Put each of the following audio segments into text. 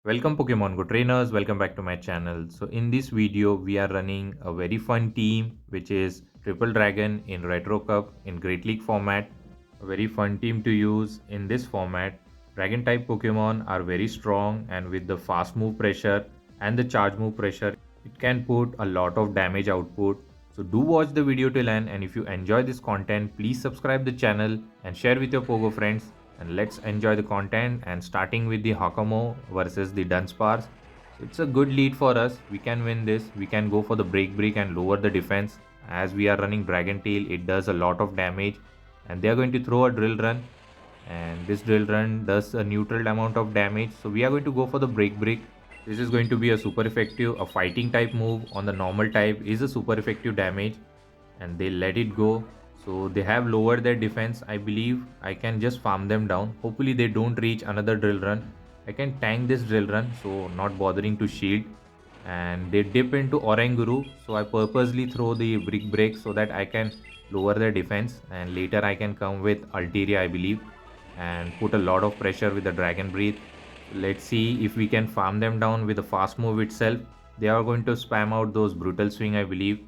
Welcome Pokemon Go trainers, welcome back to my channel. So in this video we are running a very fun team which is Triple Dragon in Retro Cup in Great League format. A very fun team to use in this format. Dragon type Pokemon are very strong, and with the fast move pressure and the charge move pressure it can put a lot of damage output. So do watch the video till end, and if you enjoy this content please subscribe the channel and share with your Pogo friends, and let's enjoy the content. And starting with the Hakamo versus the Dunsparce. So it's a good lead for us. We can win this. We can go for the break and lower the defense. As we are running Dragon Tail, it does a lot of damage, and they are going to throw a drill run, and this drill run does a neutral amount of damage. So we are going to go for the break. This is going to be a super effective, a fighting type move on the normal type is a super effective damage, and they let it go. So they have lowered their defense. I believe I can just farm them down. Hopefully they don't reach another drill run. I can tank this drill run, so not bothering to shield. And they dip into Oranguru, so I purposely throw the break so that I can lower their defense, and later I can come with Altaria, I believe, and put a lot of pressure with the Dragon Breath. Let's see if we can farm them down with a fast move itself. They are going to spam out those brutal swing, I believe,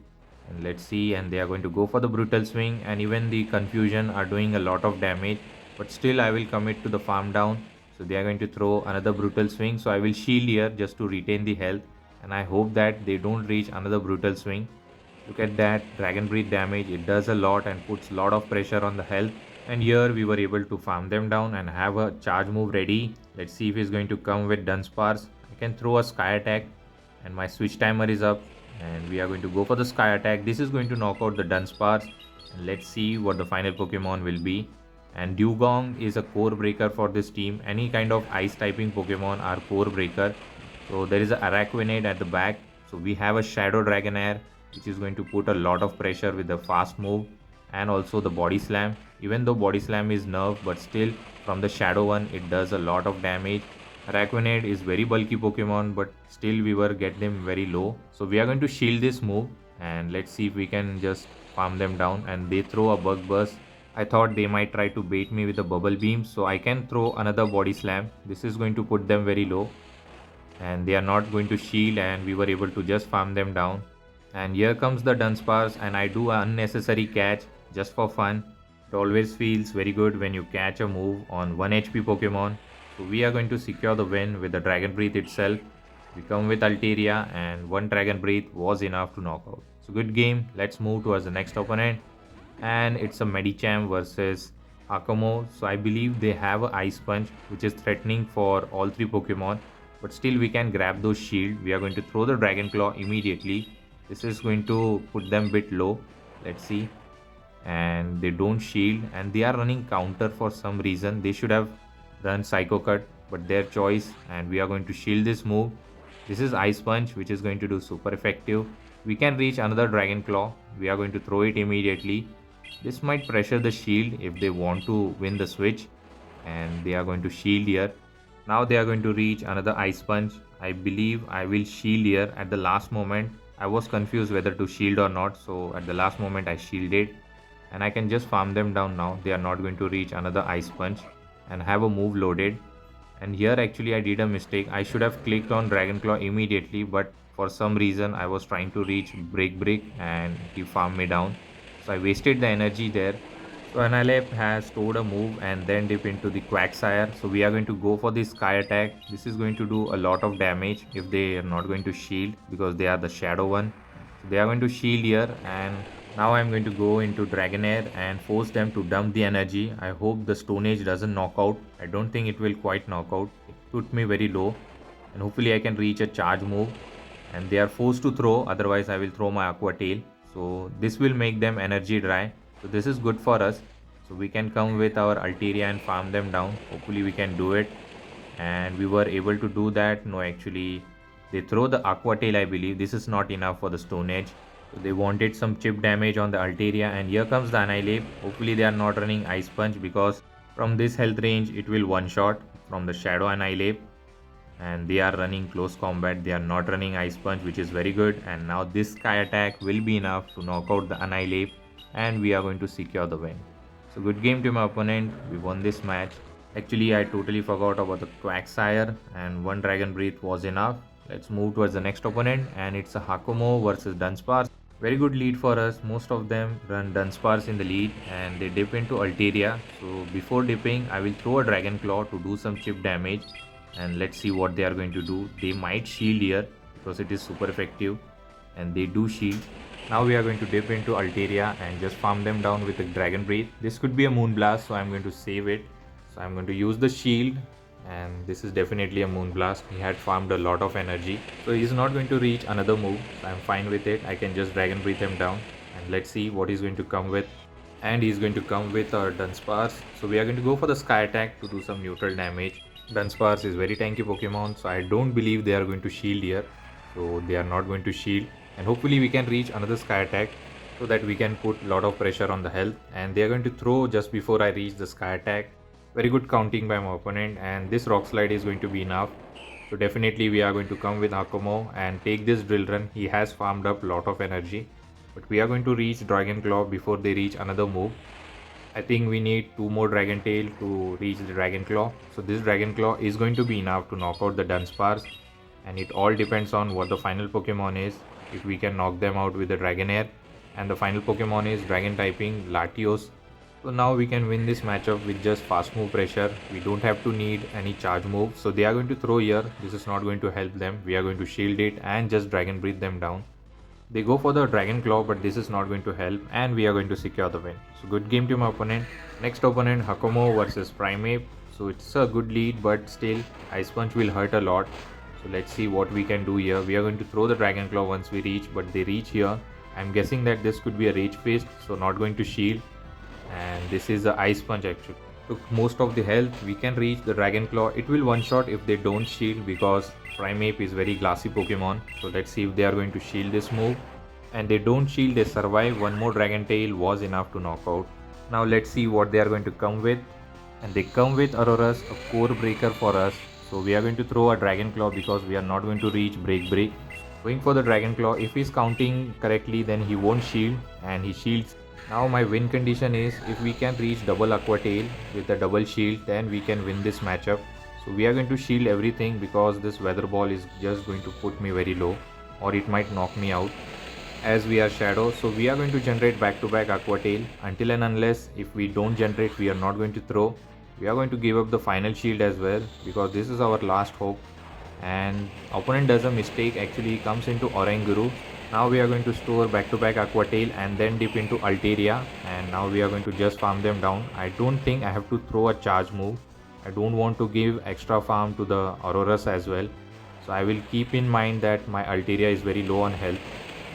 and let's see, and they are going to go for the brutal swing, and even the confusion are doing a lot of damage, but still I will commit to the farm down. So they are going to throw another brutal swing, so I will shield here just to retain the health, and I hope that they don't reach another brutal swing. Look at that Dragon Breath damage. It does a lot and puts a lot of pressure on the health. And here we were able to farm them down and have a charge move ready. Let's see if he's going to come with Dunsparce. I can throw a Sky Attack, and my switch timer is up. And we are going to go for the Sky Attack. This is going to knock out the Dunsparce. And let's see what the final Pokemon will be. And Dewgong is a core breaker for this team. Any kind of ice typing Pokemon are core breaker. So there is a Araquanid at the back. So we have a Shadow Dragonair, which is going to put a lot of pressure with the fast move and also the body slam. Even though body slam is nerfed, but still from the shadow one it does a lot of damage. Araquanid is very bulky Pokemon, but still we were get them very low. So we are going to shield this move, and let's see if we can just farm them down. And they throw a bug burst. I thought they might try to bait me with a bubble beam, so I can throw another body slam. This is going to put them very low, and they are not going to shield, and we were able to just farm them down. And here comes the Dunsparce, and I do an unnecessary catch just for fun. It always feels very good when you catch a move on 1 HP Pokemon. So we are going to secure the win with the Dragon Breath itself. We come with Altaria, and one Dragon Breath was enough to knock out. So good game. Let's move towards the next opponent, and it's a Medicham versus Hakamo. So I believe they have a Ice Punch, which is threatening for all three Pokemon, but still we can grab those shield. We are going to throw the Dragon Claw immediately. This is going to put them a bit low. Let's see. And they don't shield, and they are running counter for some reason. They should have run Psycho Cut, but their choice. And we are going to shield this move. This is Ice Punch, which is going to do super effective. We can reach another Dragon Claw. We are going to throw it immediately. This might pressure the shield if they want to win the switch, and they are going to shield here. Now they are going to reach another Ice Punch. I believe I will shield here at the last moment. I was confused whether to shield or not, so at the last moment I shielded, and I can just farm them down now. They are not going to reach another Ice Punch and have a move loaded. And here actually I did a mistake. I should have clicked on Dragon Claw immediately, but for some reason I was trying to reach break and he farmed me down. So I wasted the energy there. So Anilep has stored a move and then dip into the Quagsire. So we are going to go for the Sky Attack. This is going to do a lot of damage if they are not going to shield, because they are the shadow one. So they are going to shield here, and now I'm going to go into Dragonair and force them to dump the energy. I hope the Stone Age doesn't knock out. I don't think it will quite knock out. It put me very low, and hopefully I can reach a charge move. And they are forced to throw, otherwise I will throw my Aqua Tail. So this will make them energy dry. So this is good for us. So we can come with our Altaria and farm them down. Hopefully we can do it. And we were able to do that. No, actually they throw the Aqua Tail, I believe. This is not enough for the Stone Edge. So they wanted some chip damage on the Altaria, and here comes the Annihilate. Hopefully they are not running Ice Punch, because from this health range it will one shot from the Shadow Annihilate. And they are running close combat. They are not running Ice Punch, which is very good. And now this Sky Attack will be enough to knock out the Annihilate, and we are going to secure the win. So good game to my opponent. We won this match. Actually, I totally forgot about the Quagsire, and one Dragon Breath was enough. Let's move towards the next opponent, and it's a Hakumo versus Dunsparce. Very good lead for us. Most of them run Dunsparce in the lead and they dip into Altaria. So before dipping, I will throw a Dragon Claw to do some chip damage, and let's see what they are going to do. They might shield here because it is super effective, and they do shield. Now we are going to dip into Altaria and just farm them down with a Dragon Breath. This could be a Moonblast, so I'm going to save it. So I'm going to use the shield, and this is definitely a Moonblast. He had farmed a lot of energy, so he's not going to reach another move. So I'm fine with it. I can just Dragon Breath him down, and let's see what he's going to come with. And he's going to come with our Dunsparce. So we are going to go for the Sky Attack to do some neutral damage. Dunsparce is very tanky Pokemon, so I don't believe they are going to shield here. So they are not going to shield, and hopefully we can reach another Sky Attack so that we can put a lot of pressure on the health. And they are going to throw just before I reach the Sky Attack. Very good counting by my opponent, and this Rock Slide is going to be enough. So definitely we are going to come with Akumo and take this Drill Run. He has farmed up a lot of energy, but we are going to reach Dragon Claw before they reach another move. I think we need 2 more Dragon Tail to reach the Dragon Claw. So this Dragon Claw is going to be enough to knock out the Dunsparce, and it all depends on what the final Pokemon is. If we can knock them out with the Dragonair, and the final Pokemon is Dragon typing Latios. So now we can win this matchup with just fast move pressure. We don't have to need any charge move. So they are going to throw here. This is not going to help them. We are going to shield it and just Dragon Breathe them down. They go for the Dragon Claw, but this is not going to help, and we are going to secure the win. So good game to my opponent. Next opponent, Hakumo versus Primeape. So it's a good lead, but still Ice Punch will hurt a lot. So let's see what we can do here. We are going to throw the Dragon Claw once we reach, but they reach here. I'm guessing that this could be a Rage Fist, so not going to shield. And this is the Ice Punch actually. Took most of the health. We can reach the Dragon Claw. It will one shot if they don't shield because Primeape is very glassy Pokemon. So let's see if they are going to shield this move. And they don't shield, they survive. One more Dragon Tail was enough to knock out. Now let's see what they are going to come with. And they come with Auroras, a core breaker for us. So we are going to throw a Dragon Claw because we are not going to reach Break. Going for the Dragon Claw. If he's counting correctly, then he won't shield, and he shields. Now my win condition is if we can reach double Aqua Tail with a double shield, then we can win this matchup. So we are going to shield everything because this Weather Ball is just going to put me very low, or it might knock me out as we are Shadow. So we are going to generate back-to-back Aqua Tail. Until and unless if we don't generate, we are not going to throw. We are going to give up the final shield as well because this is our last hope. And opponent does a mistake, actually comes into Oranguru. Now we are going to store back-to-back Aqua Tail and then dip into Altaria, and now we are going to just farm them down. I don't think I have to throw a charge move. I don't want to give extra farm to the Auroras as well. So I will keep in mind that my Altaria is very low on health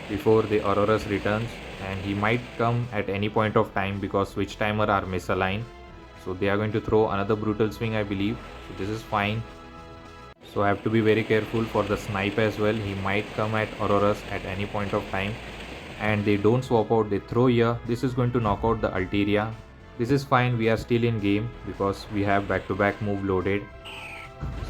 before the Auroras returns, and he might come at any point of time because switch timer are misaligned. So they are going to throw another Brutal Swing, I believe. So this is fine. So I have to be very careful for the snipe as well. He might come at Auroras at any point of time. And they don't swap out, they throw here. This is going to knock out the Altaria. This is fine, we are still in game because we have back-to-back move loaded.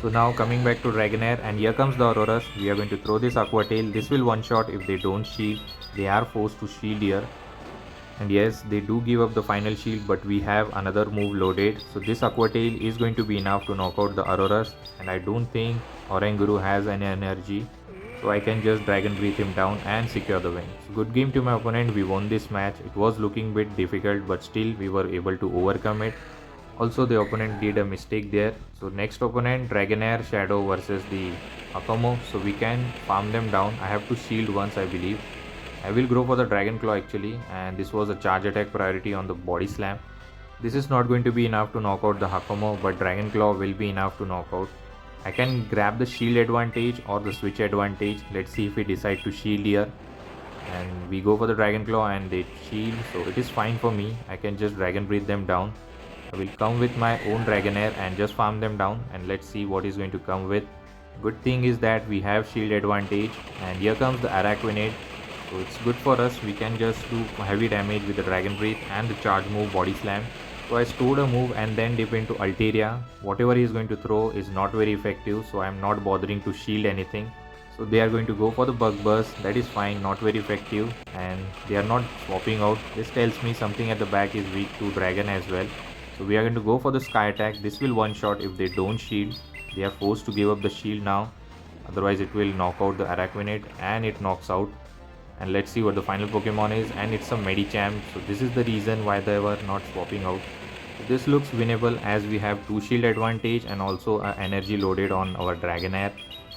So now coming back to Dragonair, and here comes the Auroras. We are going to throw this Aqua Tail. This will one shot if they don't shield. They are forced to shield here. And yes, they do give up the final shield, but we have another move loaded. So this Aqua Tail is going to be enough to knock out the Auroras, and I don't think Oranguru has any energy. So I can just Dragon Breathe him down and secure the win. So good game to my opponent. We won this match. It was looking a bit difficult, but still we were able to overcome it. Also the opponent did a mistake there. So next opponent, Dragonair Shadow versus the Akumo. So we can farm them down. I have to shield once, I believe. I will go for the Dragon Claw actually, and this was a charge attack priority on the Body Slam. This is not going to be enough to knock out the Hakumo, but Dragon Claw will be enough to knock out. I can grab the shield advantage or the switch advantage. Let's see if we decide to shield here. And we go for the Dragon Claw and they shield, so it is fine for me. I can just Dragon Breathe them down. I will come with my own Dragonair and just farm them down, and let's see what is going to come with. Good thing is that we have shield advantage, and here comes the Araquanid. So it's good for us. We can just do heavy damage with the Dragon Breath and the charge move Body Slam. So I stored a move and then dip into Altaria. Whatever he is going to throw is not very effective, so I am not bothering to shield anything. So they are going to go for the Bug Burst. That is fine, not very effective, and they are not swapping out. This tells me something at the back is weak to Dragon as well. So we are going to go for the sky attack. This will one shot if they don't shield. They are forced to give up the shield now. Otherwise it will knock out the Araquanid, and it knocks out. And let's see what the final Pokemon is, and it's a Medicham. So this is the reason why they were not swapping out. So this looks winnable as we have 2 shield advantage and also energy loaded on our Dragonair.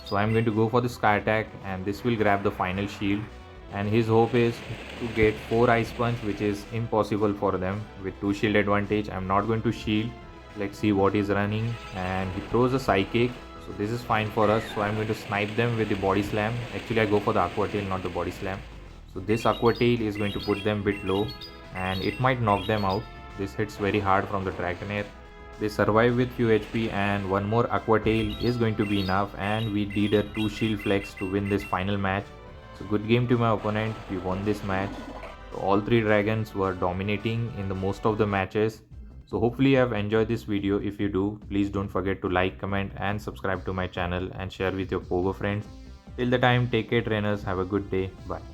So I'm going to go for the sky attack, and this will grab the final shield. And his hope is to get 4 ice punch, which is impossible for them with 2 shield advantage. I'm not going to shield. Let's see what he's running, and he throws a psychic. So this is fine for us. So I'm going to snipe them with the body slam. Actually I go for the aqua tail, not the body slam. So this aqua tail is going to put them a bit low, and it might knock them out. This hits very hard from the Dragonair. They survive with few HP, and one more aqua tail is going to be enough, and we did a 2 shield flex to win this final match. So good game to my opponent. We won this match. So all 3 dragons were dominating in the most of the matches. So hopefully you have enjoyed this video. If you do, please don't forget to like, comment and subscribe to my channel, and share with your Pogo friends. Till the time, take care trainers. Have a good day. Bye.